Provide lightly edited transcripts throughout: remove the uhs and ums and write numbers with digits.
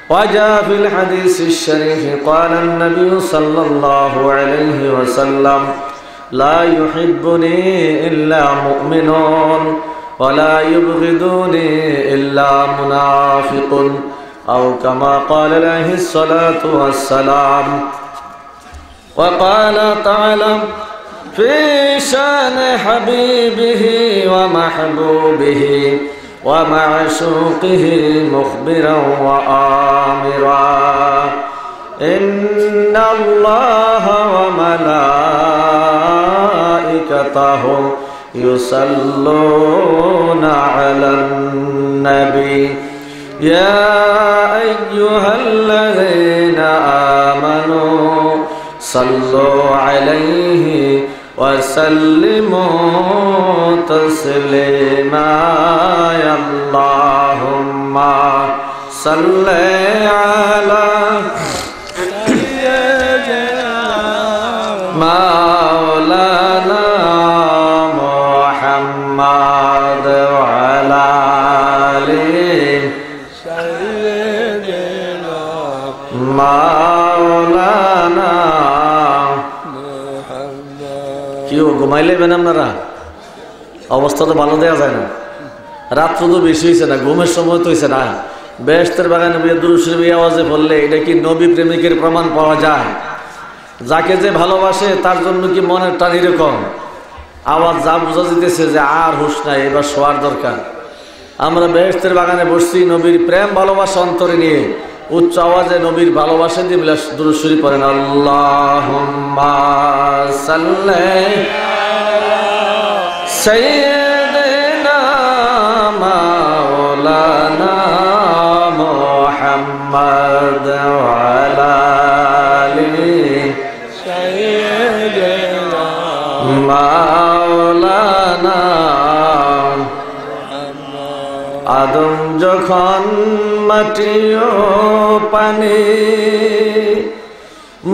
وجاء في الحديث الشريف قال النبي صلى الله عليه وسلم لا يحبني إلا مؤمنون ولا يبغضني إلا منافق أو كما قال عليه الصلاة والسلام. وقال تعالى في شان حبيبه ومحبوبه ومعشوقه مخبرا وآمرا إن الله وملائكته يصلون على النبي يا أيها الذين آمنوا صلوا عليه وسلموا تسليما اللهم صل على سيدنا مولانا محمد وعلى آله سيدنا مولانا কেউ ঘুমাইলেবেন আপনারা? অবস্থা তো ভালো দেওয়া যায় না, রাত তো বেশি হয়েছে না, ঘুমের সময় তো হয়েছে না। বেহেশতের বাগানে দুরূদ শরীফ আওয়াজে বললে এটা কি নবী প্রেমিকের প্রমাণ পাওয়া যায়? যাকে যে ভালোবাসে তার জন্য কি মনের টান এরকম? আওয়াজ যা বোঝা যেতেছে যে আর হুঁশ নাই, এবার শোয়ার দরকার। আমরা বেহেশতের বাগানে বসছি নবীর প্রেম ভালোবাসা অন্তরে নিয়ে, উচ্চ আওয়াজে নবীর ভালোবাসা দিয়ে দুরূদ শরীফ পড়েন। আল্লাহুম্মা সাল্লি সাইয়্যিদিনা মাওলানা মুহাম্মদ ওয়া আলা আলি সাইয়্যিদিনা মাওলানা। আদম যখন মাটি ও পানি,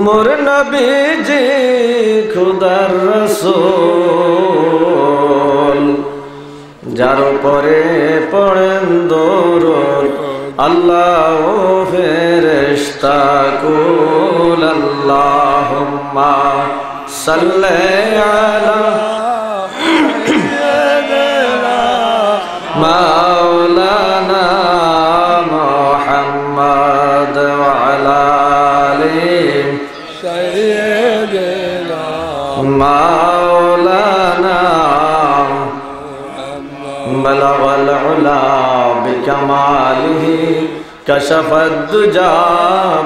মোর নবীজি খুদার রাসূল, যার উপরে পড়েন দরুদ আল্লাহ ও ফেরেশতা কুল। আল্লাহুম্মা সাল্লি আলা মাওলানা মুহাম্মদ ওয়া আলা আলি সাইয়্যিদিনা মাওলানা। বালাগাল উলা বিকামালিহি কাশাফাদ দুজা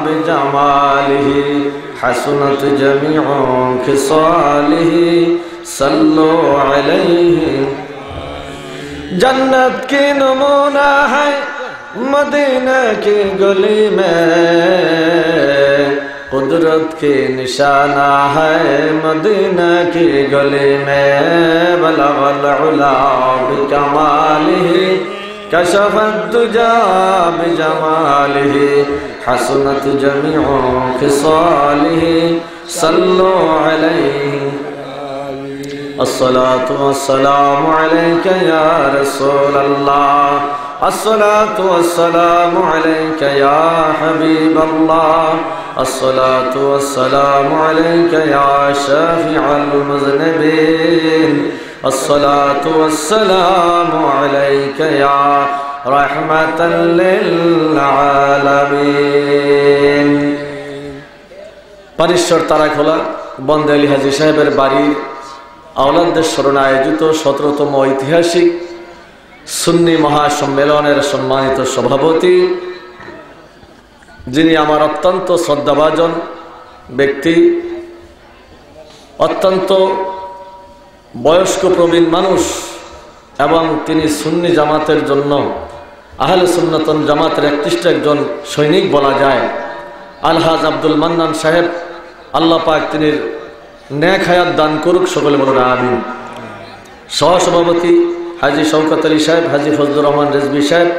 বিজামালিহি হাসুনাত জামিউ খিসালিহি সাল্লু আলাইহি। जन्नत की नमूना है मदीना की गली में, कुदरत की निशाना है मदीना की गली में। बलगल उला बिकमालिही कशफत दुजा बिजमालिही हसनत जमीउ खिसालिही सल्लु अलैहि। अस्सलातु वस्सलामु अलैका या रसूल अल्लाह, अस्सलातु वस्सलामु अलैका या हबीब अल्लाह, अस्सलातु वस्सलामु अलैका या शाफिअल मुज़निबीन, अस्सलातु वस्सलामु अलैका या रहमतल लिल आलामीन। परिश्वर ताराखोला बंदे अली हाजी साहेবের বাড়ির আওলাদদের স্মরণে আয়োজিত 17তম ঐতিহাসিক সুন্নি মহাসম্মেলনের সম্মানিত সভাপতি, যিনি আমার অত্যন্ত শ্রদ্ধাভাজন ব্যক্তি, অত্যন্ত বয়স্ক প্রবীণ মানুষ এবং তিনি সুন্নি জামাতের জন্য আহলে সুন্নাত জামাতের একনিষ্ঠ একজন সৈনিক বলা যায়, আলহাজ আব্দুল মান্নান সাহেব, আল্লাহ পাক তিনি নেক হায়াত দান করুক, সকলে বলুন আমিন। সহসভাপতি হাজী শওকত আলী সাহেব, হাজী ফজলুর রহমান রেজভী সাহেব,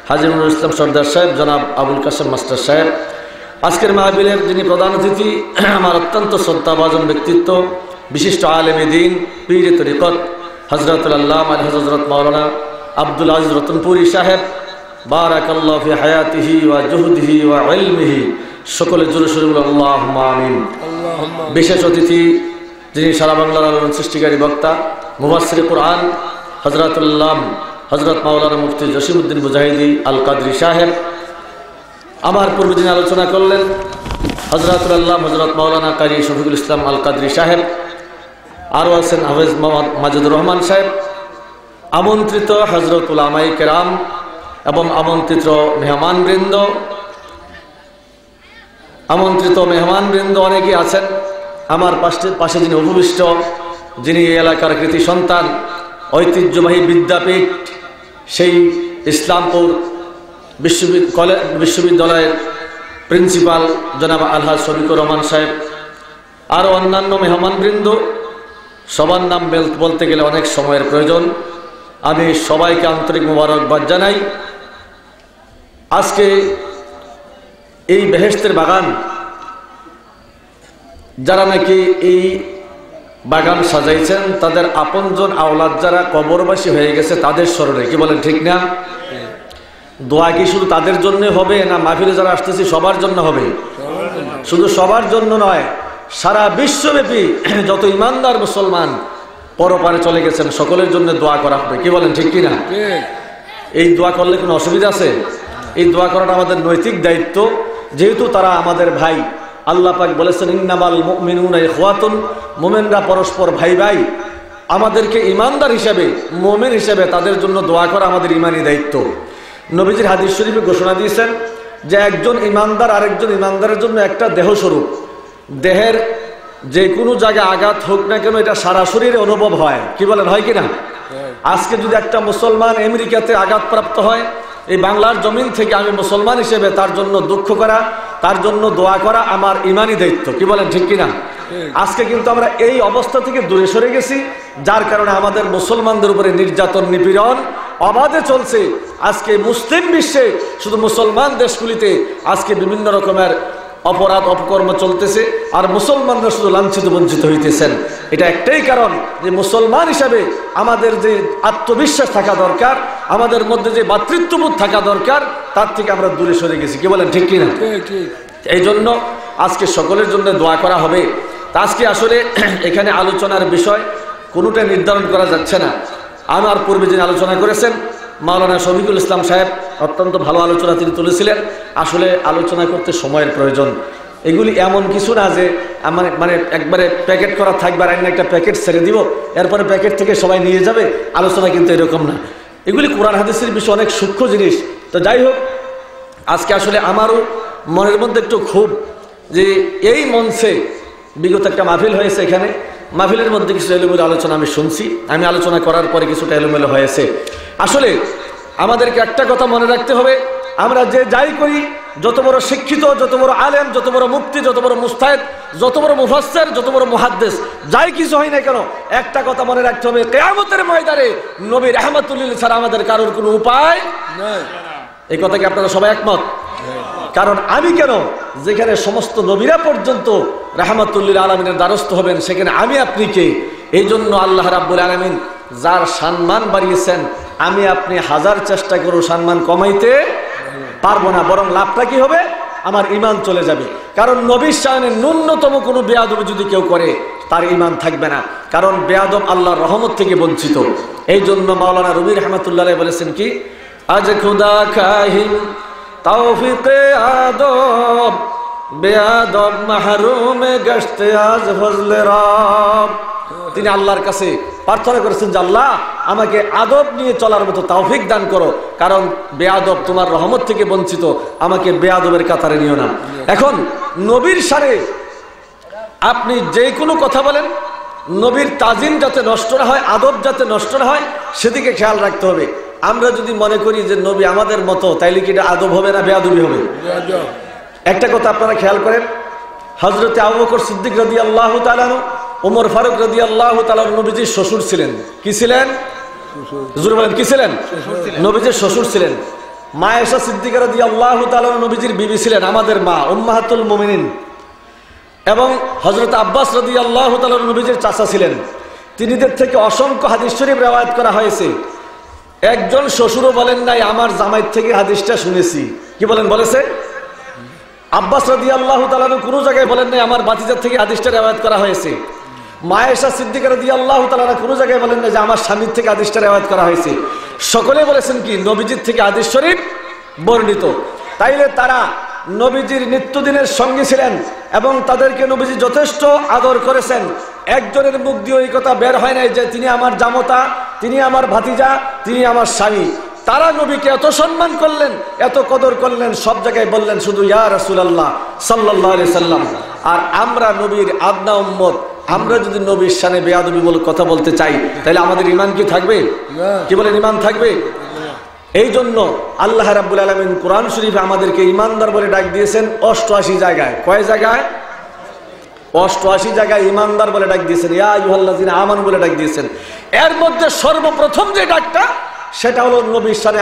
হাজী নুরুল ইসলাম সর্দার সাহেব, জনাব আবুল কাসেম মাস্টার সাহেব, আজকের মাহফিলের যিনি প্রধান অতিথি, আমার অত্যন্ত শ্রদ্ধাভাজন ব্যক্তিত্ব, বিশিষ্ট আলেম দ্বীন, পীর তরিকত হযরতুল আল্লামা হযরত মাওলানা আব্দুল আজিজ রতনপুরি সাহেব, বারাকাল্লাহু ফি হায়াতিহি ওয়া জুহদিহি ওয়া ইলমিহি। সকলে জোরে সোরে বলুন আল্লাহুম্মা আমিন। বিশেষ অতিথি যিনি সারা বাংলার আলোড়ন সৃষ্টিকারী বক্তা, মুফাসসির কুরআন হযরত মাওলানা মুফতি জসিমউদ্দিন মুজাহিদি আল কাদরি সাহেব। আমার পূর্বে যিনি আলোচনা করলেন হযরত মাওলানা কারি শফিকুল ইসলাম আল কাদরি সাহেব। আরও আছেন হাফেজ মোহাম্মদ মাজিদুর রহমান সাহেব। আমন্ত্রিত হযরত উলামায়ে কেরাম এবং আমন্ত্রিত মেহমানবৃন্দ অনেকেই আছেন। আমার পাশে যিনি উপবিষ্ট, যিনি এই এলাকার কৃতি সন্তান, ঐতিহ্যবাহী বিদ্যাপীঠ সেই ইসলামপুর বিশ্ববিদ্যালয়ের প্রিন্সিপাল জনাব আলহাজ শফিকুর রহমান সাহেব, আরও অন্যান্য মেহমানবৃন্দ, সবার নাম বলতে গেলে অনেক সময়ের প্রয়োজন। আমি সবাইকে আন্তরিক মোবারকবাদ জানাই। আজকে এই বেহেশতের বাগান, যারা নাকি এই বাগান সাজাইছেন তাদের আপনজন আওলাদ যারা কবরবাসী হয়ে গেছে তাদের স্মরণে, কি বলেন ঠিক না? দোয়া কি শুধু তাদের জন্য হবে না মাহফিলে যারা আসতেছি সবার জন্য হবে? শুধু সবার জন্য নয়, সারা বিশ্বব্যাপী যত ইমানদার মুসলমান পরপারে চলে গেছেন সকলের জন্য দোয়া করা হবে, কি বলেন ঠিক কিনা? এই দোয়া করলে কোনো অসুবিধা আছে? এই দোয়া করাটা আমাদের নৈতিক দায়িত্ব, যেহেতু তারা আমাদের ভাই। আল্লাহ পাক বলেছেন ইন্নামাল মুমিনুনা ইখওয়াতুন, মুমিনরা পরস্পর ভাই ভাই। আমাদেরকে ইমানদার হিসেবে, মুমিন হিসেবে তাদের জন্য দোয়া করা আমাদের ইমানি দায়িত্ব। নবীজির হাদিস শরীফে ঘোষণা দিয়েছেন যে একজন ইমানদার আরেকজন ইমানদারের জন্য একটা দেহস্বরূপ। দেহের যে কোনো জায়গায় আঘাত হোক না কেন এটা সারা শরীরে অনুভব হয়, কি বলেন হয় কিনা? আজকে যদি একটা মুসলমান আমেরিকাতে আঘাতপ্রাপ্ত হয়, এই বাংলার জমিন থেকে আমি মুসলমান হিসেবে তার জন্য দুঃখ করা, তার জন্য দোয়া করা আমার ইমানি দায়িত্ব, কি বলেন ঠিক কিনা? আজকে কিন্তু আমরা এই অবস্থা থেকে দূরে সরে গেছি, যার কারণে আমাদের মুসলমানদের উপরে নির্যাতন নিপীড়ন অবাধে চলছে। আজকে মুসলিম বিশ্বে শুধু মুসলমান দেশগুলিতে আজকে বিভিন্ন রকমের অপরাধ অপকর্ম চলতেছে, আর মুসলমানরা শুধু লাঞ্ছিত বঞ্চিত হইতেছেন। এটা একটাই কারণ যে মুসলমান হিসাবে আমাদের যে আত্মবিশ্বাস থাকা দরকার, আমাদের মধ্যে যে ভ্রাতৃত্ববোধ থাকা দরকার, তার থেকে আমরা দূরে সরে গেছি, কি বলেন ঠিক কিনা? এই জন্য আজকে সকলের জন্য দোয়া করা হবে। তা আজকে আসলে এখানে আলোচনার বিষয় কোনোটা নির্ধারণ করা যাচ্ছে না। আমার পূর্বে যিনি আলোচনা করেছেন মাওলানা শফিকুল ইসলাম সাহেব, অত্যন্ত ভালো আলোচনা তিনি তুলেছিলেন। আসলে আলোচনা করতে সময়ের প্রয়োজন। এগুলি এমন কিছু না যে মানে একবারে প্যাকেট করা থাকবে আর একটা প্যাকেট ছেড়ে দিব, এরপরে প্যাকেট থেকে সবাই নিয়ে যাবে, আলোচনা কিন্তু এরকম না। এগুলি কোরআন হাদিসের বিষয় অনেক সূক্ষ্ম জিনিস। তো যাই হোক, আজকে আসলে আমারও মনের মধ্যে একটু ক্ষোভ যে এই মঞ্চে বিগত একটা মাহফিল হয়েছে, এখানে মাহফিলের মধ্যে কিছু এলোমেলো আলোচনা আমি শুনছি। আমি আলোচনা করার পরে কিছুটা এলোমেলো হয়েছে। আসলে আমাদেরকে একটা কথা মনে রাখতে হবে, আমরা যে যাই করি, যত বড় শিক্ষিত, যত বড় আলেম, যত বড় মুফতি, যত বড় মুস্তাহিদ, যত বড় মুফাসসির, যত বড় মুহাদ্দিস, যাই কিছু হয় না কেন, একটা কথা মনে রাখতে হবে, কিয়ামতের ময়দানে নবী রাহমাতুল লিল ছাড়া আমাদের কারোর কোনো উপায় নাই। এই কথা কি আপনারা সবাই একমত? কারণ আমি কেন, যেখানে সমস্ত নবীরা পর্যন্ত রাহমাতুল লিল আলামিনের দ্বারস্থ হবেন, সেখানে আমি আপনি কে? এই জন্য আল্লাহ রাব্বুল আলামিন যার সম্মান বাড়িয়েছেন, আমি আপনি হাজার চেষ্টা করো সম্মান কমাইতে পারবো না, বরং লাভটা কি হবে? আমার ঈমান চলে যাবে। কারণ নবীর শানে ন্যূনতম কোনো বেয়াদবি যদি কেউ করে, তার ঈমান থাকবে না। কারণ বেয়াদব আল্লাহর রহমত থেকে বঞ্চিত। এই জন্য মাওলানা রুমি রাহমাতুল্লাহ আলাইহি বলেছেন কি, আজ খুদা কাহিম তৌফিকে আদব, বেয়াদব মাহরুমে গশতে আজ ফজলে রব। তিনি আল্লাহর কাছে প্রার্থনা করেছেন যে আল্লাহ আমাকে আদব নিয়ে চলার মতো তৌফিক দান করো, কারণ বেয়াদব তোমার রহমত থেকে বঞ্চিত, আমাকে বেয়াদবের কাতারে নিও না। এখন নবীর শানে আপনি যে কোনো কথা বলেন, নবীর তাজিম যাতে নষ্ট না হয়, আদব যাতে নষ্ট না হয়, সেদিকে খেয়াল রাখতে হবে। আমরা যদি মনে করি যে নবী আমাদের মতো, তাইলে কি এটা আদব হবে না বেয়াদবি হবে? একটা কথা আপনারা খেয়াল করেন, হযরতে আবু বকর সিদ্দিক রাদিয়াল্লাহু তাআলা আনহু, ওমর ফারুক রাদিয়াল্লাহু তাআলা নবীজির শ্বশুর ছিলেন। কি ছিলেন? হুজুর বলেন কি ছিলেন? নবীজির শ্বশুর ছিলেন। মা আয়েশা সিদ্দিকা রাদিয়াল্লাহু তাআলা নবীজির বিবি ছিলেন, আমাদের মা উম্মাহাতুল মুমিনিন। এবং হযরত আব্বাস রাদিয়াল্লাহু তাআলা নবীজির চাচা ছিলেন। তিনিদের থেকে অসংখ্য হাদিস শরীফ রওয়ায়াত করা হয়েছে। একজন শ্বশুরও বলেন নাই আমার জামাই থেকে হাদিসটা শুনেছি। কি বলেন? বলেছে? আব্বাস রাদিয়াল্লাহু তাআলা কোনো জায়গায় বলেন নাই আমার ভাতিজার থেকে হাদিসটা রিওয়ায়াত করা হয়েছে। মা আয়েশা সিদ্দিকা রাদিয়াল্লাহু তাআলা কোনো জায়গায় বলেন না যে আমার স্বামীর থেকে হাদিসটা রিওয়ায়াত করা হয়েছে। সকলে বলেছেন কি নবীজির থেকে হাদিস শরীফ বর্ণিত। তাইলে তারা নবীজির নিত্যদিনের সঙ্গী ছিলেন এবং তাদেরকে নবীজি যথেষ্ট আদর করেছেন। একজনের মুখ দিয়ে এই কথা বের হয় নাই যে তিনি আমার জামতা, তিনি আমার ভাতিজা, তিনি আমার স্বামী। তারা নবীকে এত সম্মান করলেন, এত কদর করলেন, সব জায়গায় বললেন শুধু ইয়া রাসূলুল্লাহ সাল্লাল্লাহু আলাইহি সাল্লাম। আর আমরা নবীর আদনা উম্মত, আমরা যদি নবীর শানে বেয়াদবিমূলক কথা বলতে চাই তাহলে আমাদের ঈমান কি থাকবে? কি বলেন? ঈমান থাকবে? এই জন্য আল্লাহ রাব্বুল আলামিন কোরআন শরীফে আমাদেরকে ঈমানদার বলে ডাক দিয়েছেন 88 জায়গায়। কয় জায়গায়? 88 জায়গায় ঈমানদার বলে ডাক দিয়েছেন, ইয়া আইয়ুহাল্লাযিনা আমানু বলে ডাক দিয়েছেন। এর মধ্যে সর্বপ্রথম যে ডাকটা সেটা হলো নবীর শানে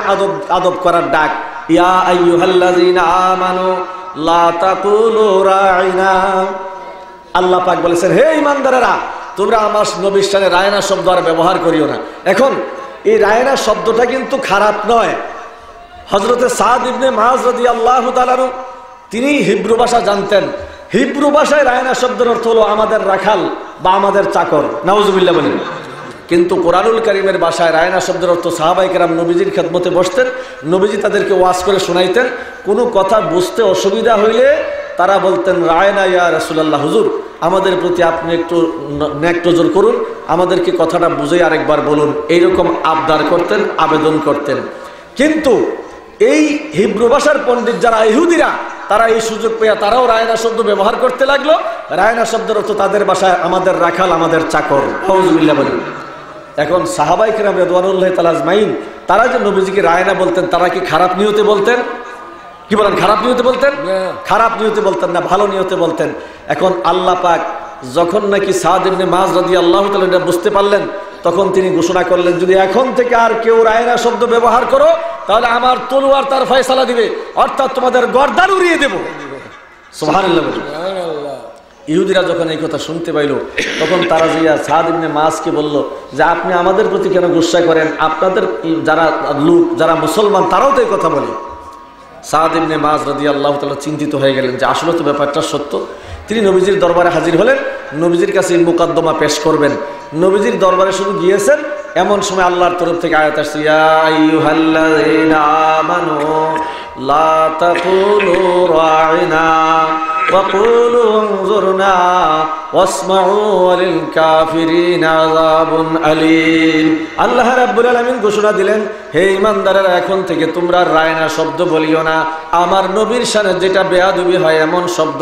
আদব করার ডাক। ইয়া আইয়ুহাল্লাযিনা আমানু লা তাকুলু রাইনা। আল্লাহ পাক বলেছেন হে ঈমানদারেরা তোমরা আমার নবীর শানে রায়না শব্দ আর ব্যবহার করিও না। এখন এই রায়না শব্দটা কিন্তু খারাপ নয়। হযরতে সাদ ইবনে মুআয রাদিয়াল্লাহু তাআলা তিনি হিব্রু ভাষা জানতেন। হিব্রু ভাষায় রায়না শব্দের অর্থ হলো আমাদের রাখাল বা আমাদের চাকর। নাউজুবিল্লাহ বলেন। কিন্তু কোরআনুল কারীমের ভাষায় রায়না শব্দের অর্থ সাহাবায়ে কেরাম নবীজির খেদমতে বসতেন, নবীজি তাদেরকে ওয়াজ করে শোনাইতেন। কোনো কথা বুঝতে অসুবিধা হইলে তারা বলতেন রায়না ইয়া রাসূলুল্লাহ, হুজুর আমাদের প্রতি আপনি একটু নেক নজর করুন, আমাদেরকে কথাটা বুঝে আরেকবার বলুন। এইরকম আবদার করতেন, আবেদন করতেন। কিন্তু এই হিব্রু ভাষার পণ্ডিত যারা ইহুদিরা, তারা এই সুযোগ পেয়ে তারাও রায়না শব্দ ব্যবহার করতে লাগলো। রায়না শব্দের অর্থ তাদের ভাষায় আমাদের রাখাল, আমাদের চাকর। নাউজুবিল্লাহ বলেন। এখন সাহাবায়ে কেরাম রিদওয়ানুল্লাহি তাআলা আজমাইন তারা যে নবীজিকে রায়না বলতেন, তারা কি খারাপ নিয়তে বলতেন? কি বলেন? খারাপ নিয়তে বলতেন? খারাপ নিয়তে বলতেন না, ভালো নিয়তে বলতেন। এখন আল্লাহ পাক যখন নাকি সাদ ইবনে মুআয রাদিয়াল্লাহু তাআলা এটা বুঝতে পারলেন, তখন তিনি ঘোষণা করলেন যদি এখন থেকে আর কেউ রায়না শব্দ ব্যবহার করো তাহলে আমার তলোয়ার তার ফয়সালা দিবে, অর্থাৎ তোমাদের গর্দান উড়িয়ে দেব। সুবহানাল্লাহ। ইহুদিরা যখন এই কথা শুনতে পাইল তখন তারা জিয়া সাদ ইবনে মুআযকে বলল যে আপনি আমাদের প্রতি কেন গুসা করেন? আপনাদের যারা লোক, যারা মুসলমান, তারাও তো এই কথা বলে। সাদ ইবনে মুআয রাদিয়াল্লাহু তাআলা চিন্তিত হয়ে গেলেন যে আসলে তো ব্যাপারটা সত্য। তিনি নবীজির দরবারে হাজির হলেন, নবীজির কাছে মুকদ্দমা পেশ করবেন। নবীজির দরবারে শুধু গিয়েছেন, এমন সময় আল্লাহর তরফ থেকে আয়াত আসছে ইয়া আইয়ুহাল্লাযীনা আমানু লা তাকুলু রাইনা ওয়াকুলু উনজুরনা ওয়াসমাউ ওয়ালিল কাফিরিনা আযাবুন আলীম। আল্লাহ রাব্বুল আলামিন ঘোষণা দিলেন হে ঈমানদারেরা এখন থেকে তোমরা রায়না শব্দ বলিও না। আমার নবীর শানে যেটা বেয়াদবি হয় এমন শব্দ,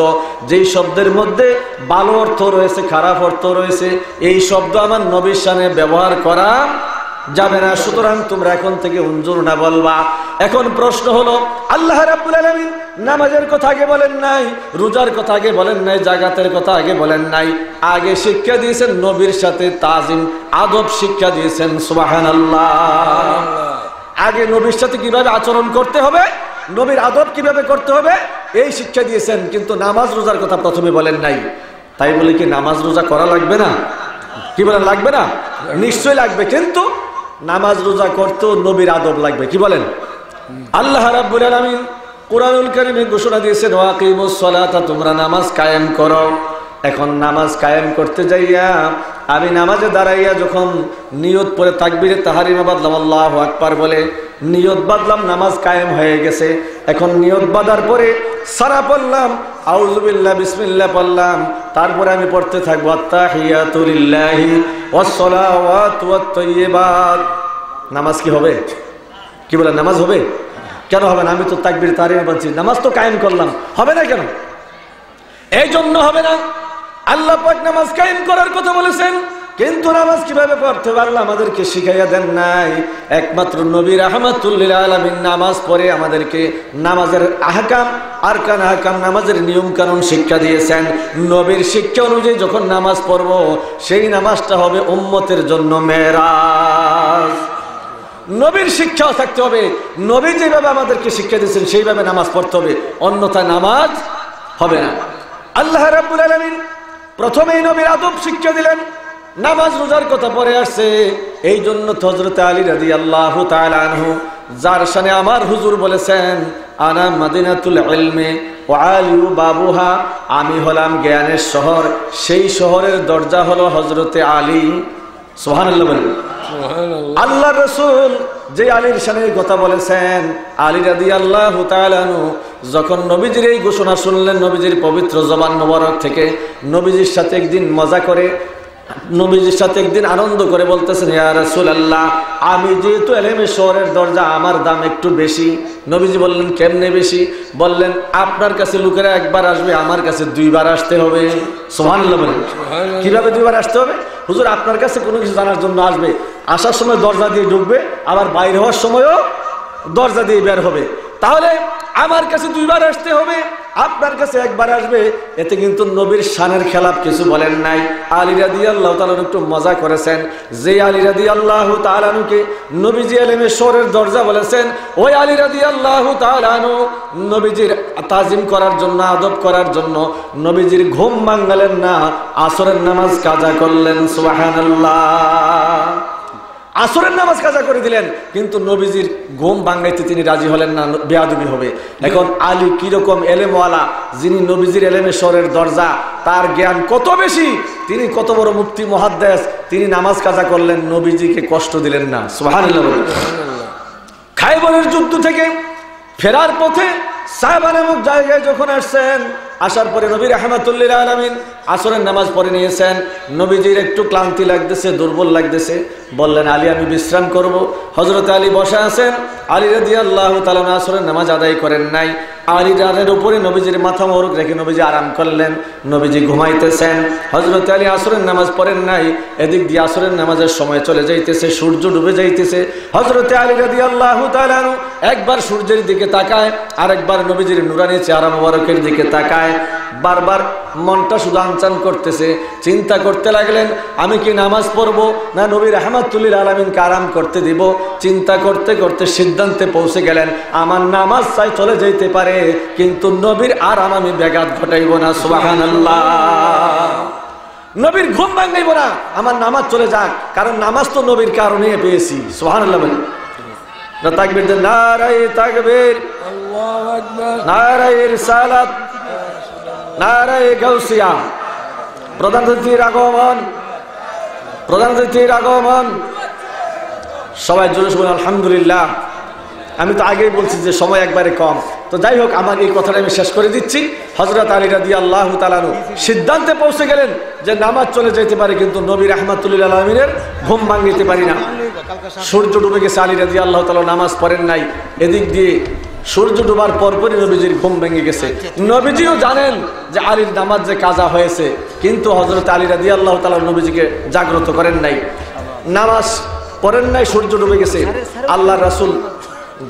যেই শব্দের মধ্যে ভালো অর্থ রয়েছে, খারাপ অর্থ রয়েছে, এই শব্দ আমার নবীর শানে ব্যবহার করা যাবে না। সুতরাং তোমরা এখন থেকে উনজুর না বলবা। এখন প্রশ্ন হলো আল্লাহ রাব্বুল আলামিন নামাজের কথা আগে বলেন নাই, রোজার কথা আগে বলেন নাই, জাকাতের কথা আগে বলেন নাই। আগে শিক্ষা দিয়েছেন নবীর সাথে তাজিম, আদব শিক্ষা দিয়েছেন। সুবহানাল্লাহ। আগে নবীর সাথে কিভাবে আচরণ করতে হবে, নবীর আদব কিভাবে করতে হবে এই শিক্ষা দিয়েছেন। কিন্তু নামাজ রোজার কথা প্রথমে বলেন নাই। তাই বলে কি নামাজ রোজা করা লাগবে না? কি বলেন? লাগবে না? নিশ্চয়ই লাগবে। কিন্তু নামাজ রোজা করতেও নবীর আদব লাগবে। কি বলেন? আল্লাহ রাব্বুল আলামিন কোরআনুল কারীমে ঘোষণা দিয়েছেন ওয়াকিমুস সালাতা, তোমরা নামাজ কায়েম করো। এখন নামাজ কায়েম করতে যাইয়া আমি নামাজে দাঁড়াইয়া যখন নিয়ত পড়ে তাকবীরে তাহরিমা বাদলাম, আল্লাহু আকবার বলে নিয়ত বাদলাম, নামাজ কায়েম হয়ে গেছে। এখন নিয়ত বাঁধার পরে সারা পড়লাম, আউযু বিল্লাহ বিসমিল্লাহ পড়লাম, তারপরে আমি পড়তে থাকবো আত্তাহিয়াতু লিল্লাহি ওয়াস সালাওয়াতু ওয়াত তাইয়্যিবাত। নামাজ কি হবে? কি বলেন? নামাজ হবে? কেন হবে না? আমি তো তাকবীর তাহরিমা বলছি, নামাজ তো কায়েম করলাম, হবে না কেন? এই জন্য হবে না। আল্লাহ পাক নামাজ কায়েম করার কথা বলেছেন, কিন্তু নামাজ কিভাবে পড়তে পারলো আমাদেরকে শিখাইয়া দেন নাই। একমাত্র নবী রাহমাতুল লিল আলামিন নামাজ পড়ে আমাদেরকে নামাজের আহকাম, আরকান আহকাম, নামাজের নিয়ম কানুন শিক্ষা দিয়েছেন। নবীর শিক্ষা অনুযায়ী যখন নামাজ পড়ব সেই নামাজটা হবে উম্মতের জন্য মেরাজ। নবীর শিক্ষাও থাকতে হবে, নবী যেভাবে আমাদেরকে শিক্ষা দিয়েছেন সেইভাবে নামাজ পড়তে হবে, অন্যথায় নামাজ হবে না। আল্লাহ রাব্বুল আলামিন প্রথমেই নবীর আদব শিক্ষা দিলেন। নামাজ রোজার কথা পরে আসছে। এই জন্য হযরত আলী রাদিয়াল্লাহু তাআলা আনহু, যার শানে আমার হুজুর বলেছেন আনা মাদিনাতুল ইলমি ওয়া আলিউ বাবুহা, আমি হলাম জ্ঞানের শহর, সেই শহরের দরজা হলো হযরতে আলী। সুবহানাল্লাহ বলেন। আল্লাহ রাসূল যে আলীর শানের কথা বলেছেন, আলী রাদিয়াল্লাহু তাআলা আনহু যখন নবীজির এই ঘোষণা শুনলেন নবীজির পবিত্র জবান মোবারক থেকে, নবীজির সাথে একদিন মজা করে, নবীজির সাথে একদিন আনন্দ করে বলতেছেন, ইয়া রাসূলুল্লাহ, আমি যেহেতু এলেমের শহরের দরজা, আমার দাম একটু বেশি। নবীজি বললেন, কেমনে বেশি? বললেন, আপনার কাছে লোকেরা একবার আসবে, আমার কাছে দুইবার আসতে হবে। সুবহানাল্লাহ বলেন। কিভাবে দুইবার আসতে হবে? হুজুর, আপনার কাছে কোনো কিছু জানার জন্য আসবে, আসার সময় দরজা দিয়ে ঢুকবে, আবার বাইরে হওয়ার সময়ও দরজা দিয়ে বের হবে। তাহলে আমার কাছে দুইবার আসতে হবে, আপনার কাছে একবার আসবে। এতে কিন্তু নবীর শানের খেলাফ কিছু বলেন নাই। আলী রাদিয়াল্লাহু তাআলা একটু মজা করেছেন। যে আলী রাদিয়াল্লাহু তাআলা কে নবীজি ইলমের শহরের দরজা বলেছেন, ওই আলী রাদিয়াল্লাহু তাআলা নবীজির তাজিম করার জন্য, আদব করার জন্য নবীজির ঘুম ভাঙালেন না, আসরের নামাজ কাজা করলেন। সুবহানাল্লাহ। আসরের নামাজ কাজা করে দিলেন, কিন্তু নবীজির ঘুম ভাঙাইতে তিনি রাজি হলেন না, বেয়াদবি হবে। এখন আলী কিরকম এলেমওয়ালা, যিনি নবীজির এলেমের শহরের দরজা, তার জ্ঞান কত বেশি, তিনি কত বড় মুফতি মুহাদ্দিস, তিনি নামাজ কাজা করলেন, নবীজিকে কষ্ট দিলেন না। সুবহানাল্লাহ। খায়বরের যুদ্ধ থেকে ফেরার পথে সাহাবা নামক জায়গায় যখন আসছেন, আসার পরে নবী রাহমাতুল লিল আলামিন আসরের নামাজ পড়ে নিয়েছেন। নবীজির একটু ক্লান্তি লাগতেছে, দুর্বল লাগতেছে, বললেন, আলী আমি বিশ্রাম করব। হযরত আলী বসে আছেন। আলী রাদিয়াল্লাহু তাআলা আসরের নামাজ আদায় করেন নাই। আলী রানের উপরে নবীজির মাথা মোবারক রেখে নবীজি আরাম করলেন, নবীজি ঘুমাইতেছেন। হযরত আলী আসরের নামাজ পড়েন নাই। এদিক দিয়ে আসরের নামাজের সময় চলে যাইতেছে, সূর্য ডুবে যাইতেছে। হযরত আলী রাদিয়াল্লাহু তাআলা একবার সূর্যের দিকে তাকায়, আরেকবার নবীজির নুরানি চেহারা মোবারকের দিকে তাকায়। বারবার মনটা শুধু আনচান করতেছে, চিন্তা করতে লাগলেন, আমি কি নামাজ পড়বো না নবী রাহমাতুল লিল আলামিনকে আরাম করতে দিব? চিন্তা করতে করতে সিদ্ধান্তে পৌঁছে গেলেন, আমার নামাজ চাই চলে যেতে পারে, কিন্তু নবীর আরাম আমি ব্যাঘাত ঘটাইব না। সুবহানাল্লাহ। নবীর ঘুম ভাঙাইব না, আমার নামাজ চলে যাক, কারণ নামাজ তো নবীর কারণে পেয়েছি। সুবহানাল্লাহ। তাকবীর দেন, নারায়ে তাকবীর, আল্লাহু আকবার, নারায়ে রিসালাত, নারায়ে গাউসিয়া। প্রধান অতিথির আগমন, প্রধান অতিথির আগমন। সবাই জোরে বলুন আলহামদুলিল্লাহ। আমি তো আগেই বলছি যে সময় একবারে কম, তো যাই হোক আমার এই কথাটা আমি শেষ করে দিচ্ছি। হযরত আলী রাদিয়াল্লাহু তাআলা সিদ্ধান্তে পৌঁছে গেলেন যে নামাজ চলে যেতে পারে, কিন্তু নবী রাহমাতুল লিল আলামিনের ঘুম ভাঙিতে পারি না। সূর্য ডুবে গেছে, আলী রাদিয়াল্লাহু তাআলা নামাজ পড়েন নাই। এদিক দিয়ে সূর্য ডুবার পরপরই নবীজির ঘুম ভেঙে গেছে। নবীজিও জানেন যে আলীর নামাজ যে কাজা হয়েছে, কিন্তু হযরত আলী রাদিয়াল্লাহু তাআলা নবীজিকে জাগ্রত করেন নাই, নামাজ পড়েন নাই। সূর্য ডুবে গেছে। আল্লাহর রাসূল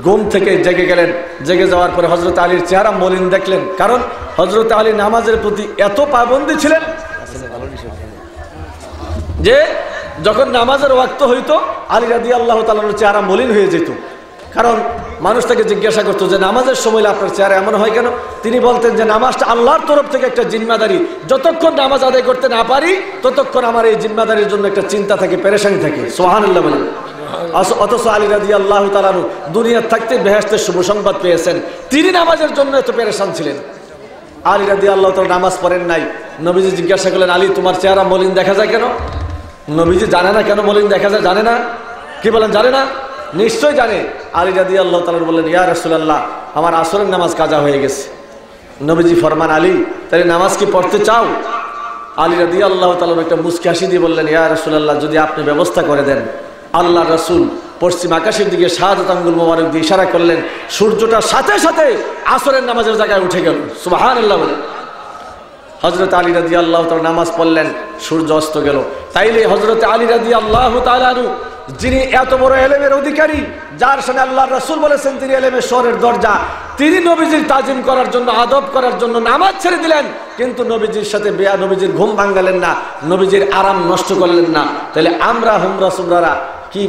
ঘুম থেকে জেগে গেলেন। জেগে যাওয়ার পরে হযরত আলীর চেহারা মলিন দেখলেন, কারণ হযরত আলী নামাজের প্রতি এত পাবন্দী ছিলেন যে যখন নামাজের ওয়াক্ত হইতো আলী রাদিয়াল্লাহু তাআলার চেহারা মলিন হয়ে যেত। কারণ মানুষ তাকে জিজ্ঞাসা করতো যে নামাজের সময় আপনার চেহারা এমন হয় কেন? তিনি বলতেন যে নামাজটা আল্লাহর তরফ থেকে একটা জিম্মাদারি, যতক্ষণ নামাজ আদায় করতে না পারি ততক্ষণ আমার এই জিম্মাদারির জন্য একটা চিন্তা থাকে, পেরেশানি থাকে। সুবহানাল্লাহ বলেন। অথচ আলী রাদিয়াল্লাহু তাআলা দুনিয়ার থাকতে বেহেশতের শুভ সংবাদ পেয়েছেন, তিনি নামাজের জন্য এত পেরেশান ছিলেন। আলী রাদিয়াল্লাহু তাআলা নামাজ পড়েন নাই। নবীজি জিজ্ঞাসা করলেন, আলী তোমার চেহারা মলিন দেখা যায় কেন? নবীজি জানে না কেন মলিন দেখা যায়, জানে না? কি বলেন, জানে না? নিশ্চয় জানে। আলী রাদিয়াল্লাহু তাআলা বললেন, ইয়া রাসূলুল্লাহ, আমার আসরের নামাজ কাজা হয়ে গেছে। নবীজি ফরমান, আলী তাহলে নামাজ কি পড়তে চাও? আলী রাদিয়াল্লাহু তাআলা একটা মুস্কি হাসি দিয়ে বললেন, ইয়া রাসূলুল্লাহ, যদি আপনি ব্যবস্থা করে দেন। আল্লাহ রাসূল পশ্চিম আকাশের দিকে শাহাদাত আঙ্গুল মোবারক দিয়ে ইশারা করলেন, সূর্যটা সাথে সাথে আসরের নামাজের জায়গায় উঠে গেল। সুবহানাল্লাহ বলে হযরত আলী রাদিয়াল্লাহু তাআলা নামাজ পড়লেন, সূর্য অস্ত গেল। তাইলে হযরত আলী রাদিয়াল্লাহু তাআলা যিনি এত বড় এলেমের অধিকারী, যার সামনে আল্লাহর রাসূল বলেছেন তিনি এলেমের শহরের দরজা, তিনি নবীজির তাজিম করার জন্য, আদব করার জন্য নামাজ ছেড়ে দিলেন, কিন্তু নবীজির সাথে নবীজির ঘুম ভাঙালেন না, নবীজির আরাম নষ্ট করলেন না। তাহলে আমরা হুমরা সুমরারা কি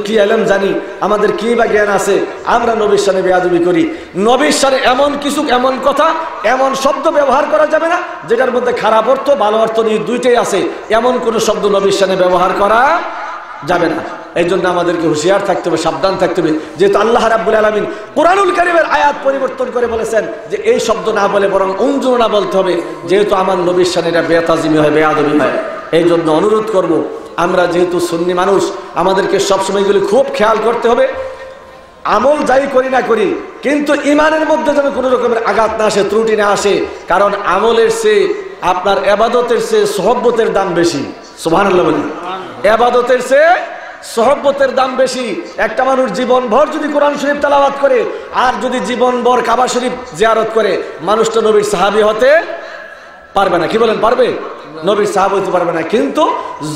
কি এলেম জানি, আমাদের কি বা জ্ঞান আছে, আমরা নবীর শানে বেয়াদবি করি। নবীর শানে এমন কিছু, এমন কথা, এমন শব্দ ব্যবহার করা যাবে না যেটার মধ্যে খারাপ অর্থ ভালো অর্থ নিয়ে দুইটাই আছে, এমন কোনো শব্দ নবীর শানে ব্যবহার করা যাবে না। এই জন্য আমাদেরকে হুঁশিয়ার থাকতে হবে, সাবধান থাকতে হবে। যেহেতু আল্লাহ রাব্বুল আলামিন কুরআনুল কারীমের আয়াত পরিবর্তন করে বলেছেন যে এই শব্দ না বলে বরং উনজুনা বলতে হবে, যেহেতু আমার নবীর শানে এটা বেতাজিমি হয়, বেয়াদবি হয়। এই জন্য অনুরোধ করব, আমরা যেহেতু সুন্নি মানুষ, আমাদেরকে সবসময় এগুলি খুব খেয়াল করতে হবে। আমল যাই করি না করি, কিন্তু ইমানের মধ্যে যেন কোনো রকমের আঘাত না আসে, ত্রুটি না আসে। কারণ আমলের চেয়ে আপনার ইবাদতের চেয়ে সোহবতের দাম বেশি। সুবহানাল্লাহ বলি। ইবাদতের চেয়ে সোহবতের দাম বেশি। একটা মানুষ জীবনভর যদি কোরআন শরীফ তেলাওয়াত করে আর যদি জীবনভর কাবা শরীফ জিয়ারত করে, মানুষটা নবীর সাহাবী হতে পারবে না। কি বলেন, পারবে? নবীর সাহাবী হতে পারবে না। কিন্তু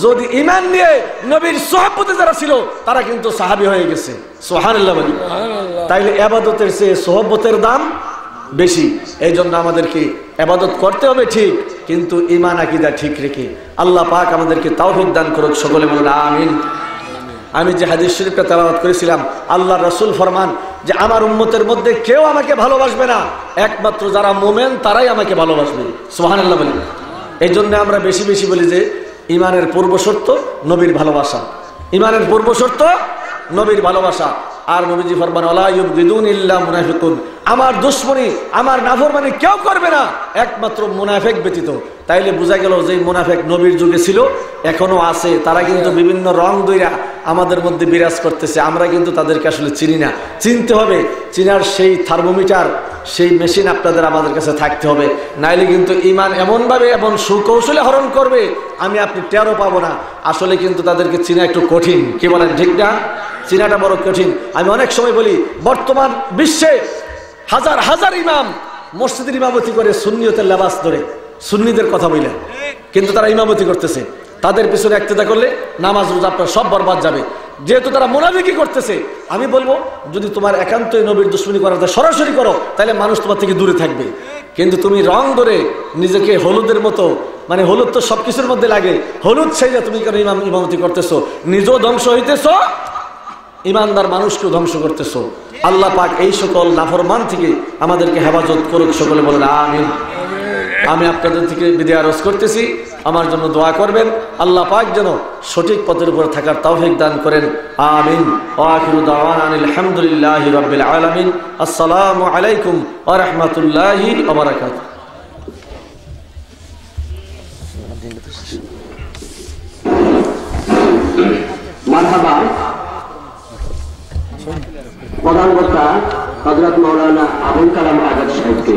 যদি ঈমান নিয়ে নবীর সোহবতে যারা ছিল তারা কিন্তু সাহাবী হয়ে গেছে। সুবহানাল্লাহ বলি। তাইলে ইবাদতের চেয়ে সোহবতের দাম বেশি। এই জন্য আমাদেরকে ইবাদত করতে হবে ঠিক, কিন্তু ঈমান আকীদা ঠিক রেখে। আল্লাহ পাক আমাদেরকে তাওফীক দান করুক, সকলে বলুন আমিন। আমি যে হাদিস শরীফটা তেলাওয়াত করেছিলাম, আল্লাহ রাসূল ফরমান যে আমার উম্মতের মধ্যে কেউ আমাকে ভালোবাসবে না, একমাত্র যারা মুমিন তারাই আমাকে ভালোবাসবে। সুবহানাল্লাহ বলি। এই জন্য আমরা বেশি বেশি বলি যে ঈমানের পূর্ব শর্ত নবীর ভালোবাসা, ঈমানের পূর্ব শর্ত নবীর ভালোবাসা। আর নবীজি ফরমান ওয়ালা ইউবগিদুন ইল্লা মুনাফিকুন, আমার দুশমনি, আমার নাফরমানি কেউ করবে না একমাত্র মুনাফিক ব্যতীত। তাইলে বোঝা গেল যে মুনাফিক নবীর যুগে ছিল, এখনো আছে। তারা কিন্তু বিভিন্ন রং দইরা আমাদের মধ্যে বিরাজ করতেছে, আমরা কিন্তু তাদেরকে আসলে চিনি না। চিনতে হবে, চিনার সেই থার্মোমিটার, সেই মেশিন আপনাদের আমাদের কাছে থাকতে হবে। নাইলে কিন্তু ঈমান এমনভাবে এমন সুকৌশলে হরণ করবে আমি আপনি টেরও পাবো না। আসলে কিন্তু তাদেরকে চিনা একটু কঠিন। কি বলেন, ঠিক না? চিনাটা বড় কঠিন। আমি অনেক সময় বলি, বর্তমান বিশ্বে হাজার হাজার ইমাম মসজিদের ইমামতি করে সুন্নিয়তের লেবাস ধরে, সুন্নিদের কথা বললেন, কিন্তু তারা ইমামতি করতেছে। তাদের পিছনে একতেদা করলে নামাজ রোজা আপনার সব বরবাদ যাবে, যেহেতু তারা মুনাফিকি করতেছে। আমি বলবো, যদি তোমার একান্তই নবীর দুশমনি করার সরাসরি করো, তাহলে মানুষ তোমার থেকে দূরে থাকবে। কিন্তু তুমি রং ধরে নিজেকে হলুদের মতো, মানে হলুদ তো সব কিছুর মধ্যে লাগে, হলুদ সেইটা তুমি কেন ইমামতি করতেছো, নিজেও ধ্বংস হইতেছো, ইমানদার মানুষকেও ধ্বংস করতেছো। আল্লাহ পাক এই সকল নাফরমান থেকে আমাদেরকে হেফাজত করুক, সকলে বলেন আমিন। আমি আপনাদের থেকে বিদায় আরজ করতেছি, আমার জন্য দোয়া করবেন। আল্লাহ পাক যেন সঠিক পথের উপর থাকার তৌফিক দান করেন, আমিন। ওয়া আখিরু দাওয়ানা আলহামদুলিল্লাহি রাব্বিল আলামিন। আসসালামু আলাইকুম ওয়া রাহমাতুল্লাহি ওয়া বারাকাতুহু। মারহাবা। প্রধান বক্তা হযরত মাওলানা আবুল কালাম আজাদ সাহেবকে